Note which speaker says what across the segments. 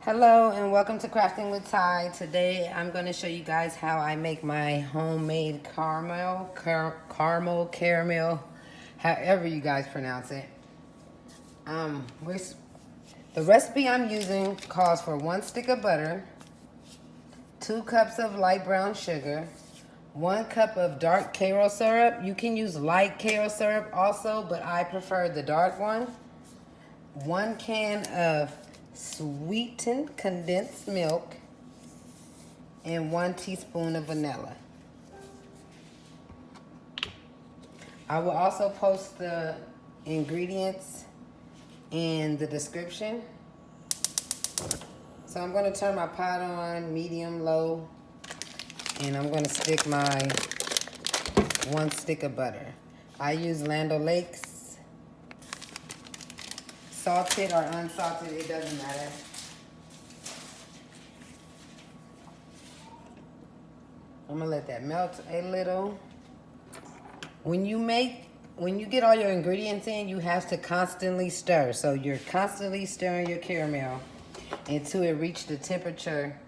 Speaker 1: Hello and welcome to Crafting with Ty. Today I'm going to show you guys how I make my homemade caramel, however you guys pronounce it. The recipe I'm using calls for 1 stick of butter, 2 cups of light brown sugar, 1 cup of dark kayro syrup. You can use light kayro syrup also, but I prefer the dark one. 1 can of sweetened condensed milk, and 1 teaspoon of vanilla. I will also post the ingredients in the description. So I'm going to turn my pot on medium low, and I'm going to stick my 1 stick of butter. I use Land O'Lakes. Salted or unsalted, it doesn't matter. I'm gonna let that melt a little. When you get all your ingredients in, you have to constantly stir. So you're constantly stirring your caramel until it reaches the temperature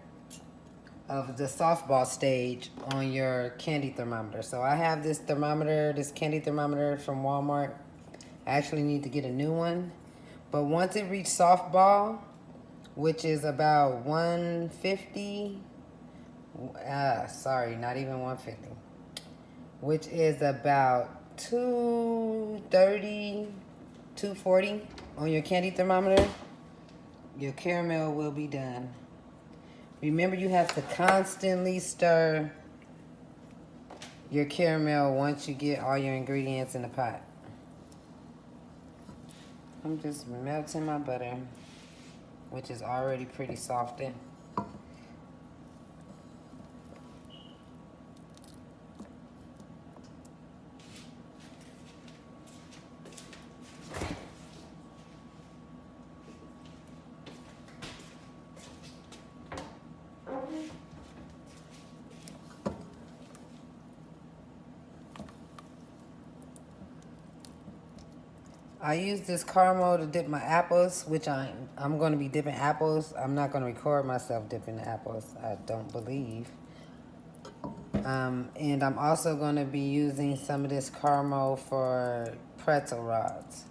Speaker 1: of the softball stage on your candy thermometer. So I have this candy thermometer from Walmart. I actually need to get a new one. But once it reaches softball, which is about 150, not even 150, which is about 230, 240 on your candy thermometer, your caramel will be done. Remember, you have to constantly stir your caramel once you get all your ingredients in the pot. I'm just melting my butter, which is already pretty softened. I use this caramel to dip my apples, which I'm going to be dipping apples. I'm not going to record myself dipping the apples, I don't believe. And I'm also going to be using some of this caramel for pretzel rods.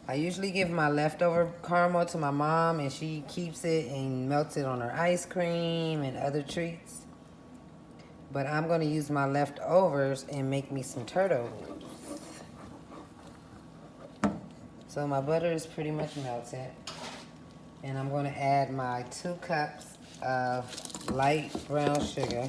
Speaker 1: I usually give my leftover caramel to my mom, and she keeps it and melts it on her ice cream and other treats. But I'm going to use my leftovers and make me some turtles. So my butter is pretty much melted. And I'm going to add my 2 cups of light brown sugar.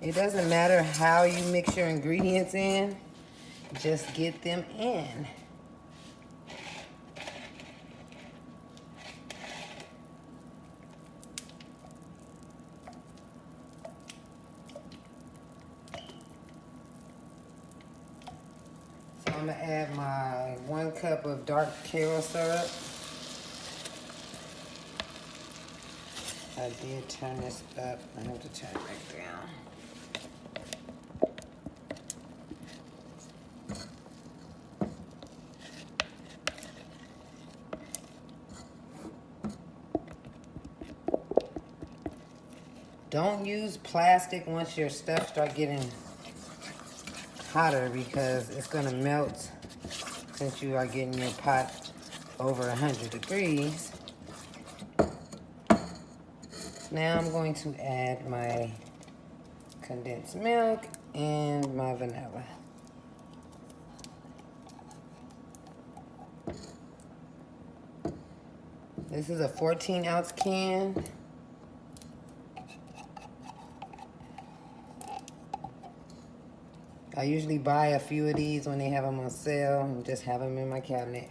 Speaker 1: It doesn't matter how you mix your ingredients in, just get them in. So I'm gonna add my 1 cup of dark kayro syrup. I did turn this up. I have to turn it back down. Don't use plastic once your stuff starts getting hotter, because it's going to melt since you are getting your pot over 100 degrees. Now I'm going to add my condensed milk and my vanilla. This is a 14-ounce can. I usually buy a few of these when they have them on sale and just have them in my cabinet.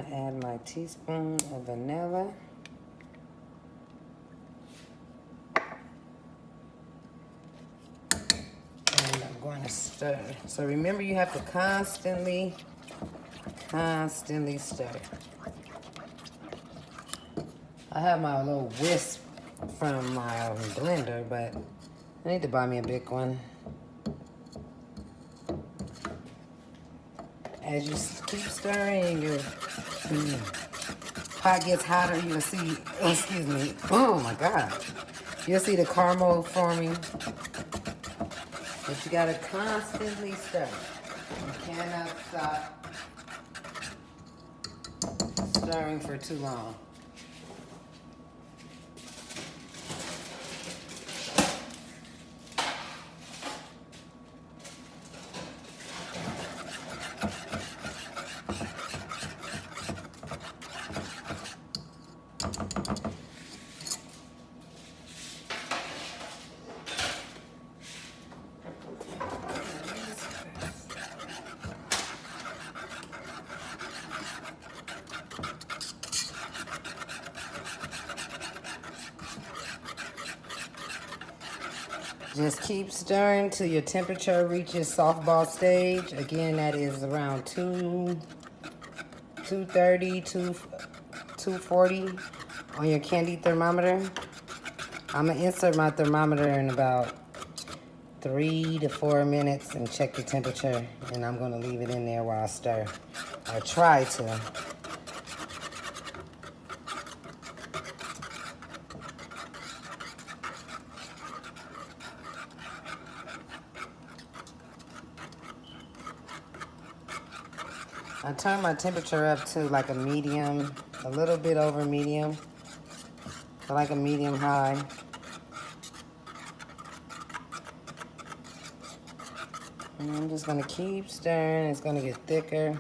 Speaker 1: gonna add my teaspoon of vanilla. And I'm going to stir. So remember, you have to constantly stir. I have my little whisk from my blender, but I need to buy me a big one. As you keep stirring, your pot gets hotter. You'll see, excuse me, oh my God. You'll see the caramel forming. But you gotta constantly stir. You cannot stop stirring for too long. Just keep stirring till your temperature reaches softball stage. Again, that is around 230, 240 on your candy thermometer. I'm gonna insert my thermometer in about 3 to 4 minutes and check the temperature, and I'm gonna leave it in there while I stir, or try to. I turn my temperature up to like a medium, a little bit over medium, so like a medium high. And I'm just gonna keep stirring, it's gonna get thicker.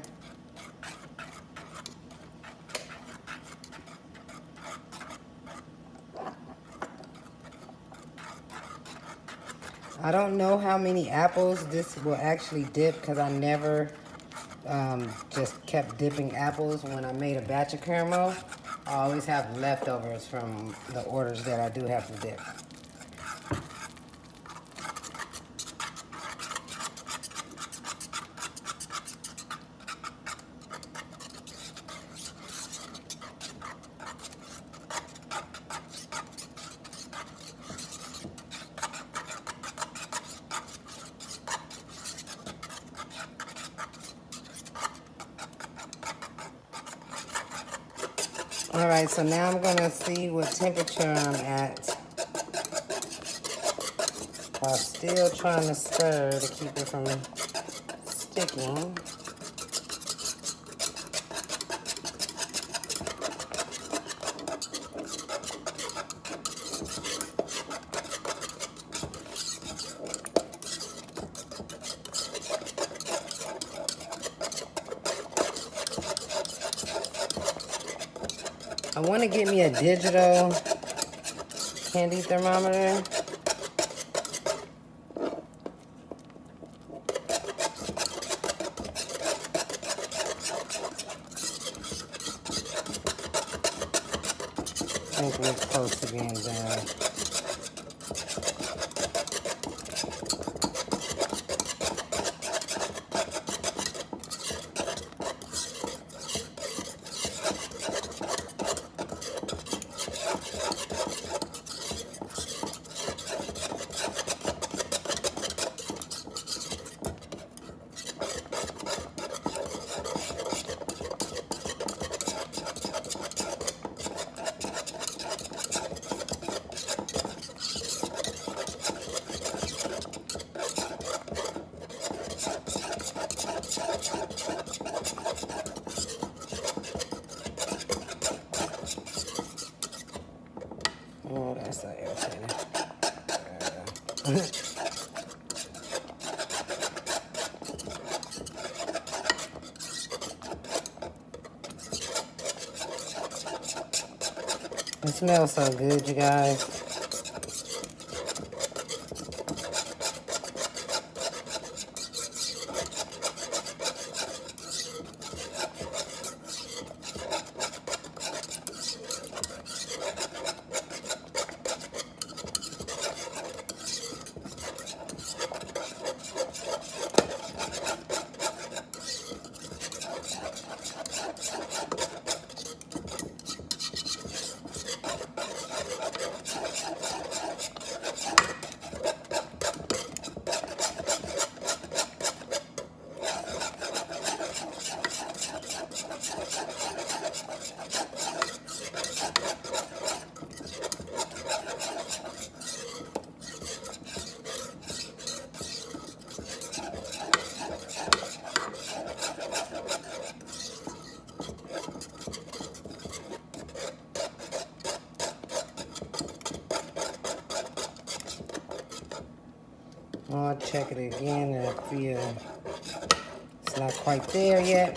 Speaker 1: I don't know how many apples this will actually dip because I never just kept dipping apples when I made a batch of caramel. I always have leftovers from the orders that I do have to dip. All right, so now I'm gonna see what temperature I'm at. While still trying to stir to keep it from sticking. I want to get me a digital candy thermometer. I think we're close to being done. Oh, that's so irritating. It smells so good, you guys. check it again and I feel it's not quite there yet.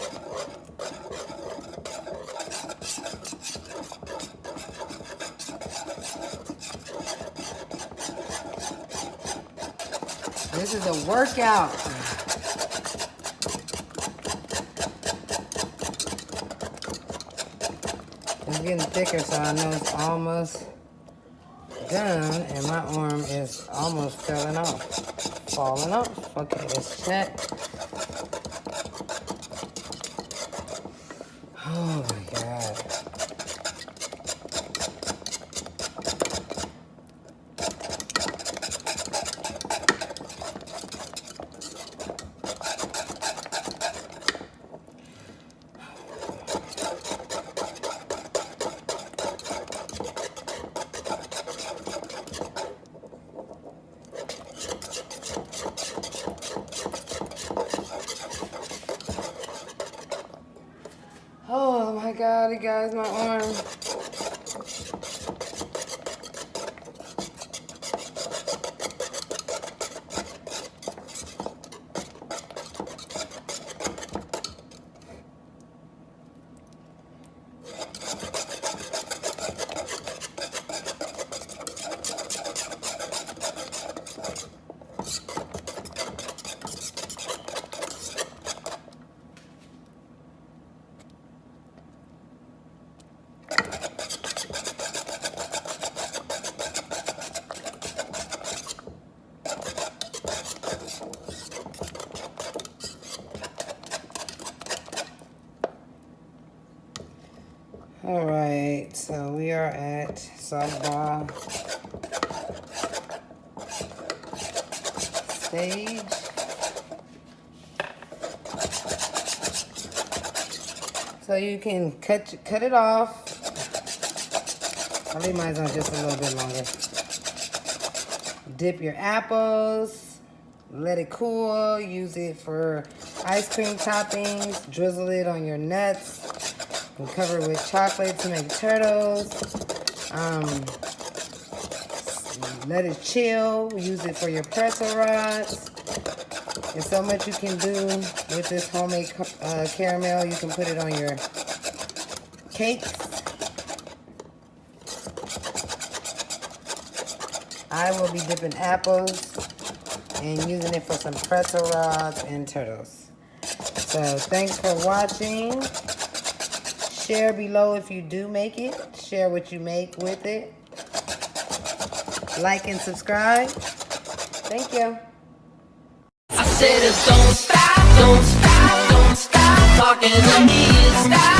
Speaker 1: This is a workout. It's getting thicker, so I know it's almost done, and my arm is almost falling off. Okay, let's check. Oh my God. Oh my God, you guys, my arm. All right, so we are at softball stage. So you can cut it off. I'll leave mine on just a little bit longer. Dip your apples, let it cool, use it for ice cream toppings, drizzle it on your nuts. And cover it with chocolate to make turtles. Let it chill. Use it for your pretzel rods. There's so much you can do with this homemade caramel. You can put it on your cakes. I will be dipping apples and using it for some pretzel rods and turtles. So thanks for watching. Share below if you do make it. Share what you make with it. Like and subscribe. Thank you.
Speaker 2: I said don't stop, don't stop, don't stop talking to me. It's not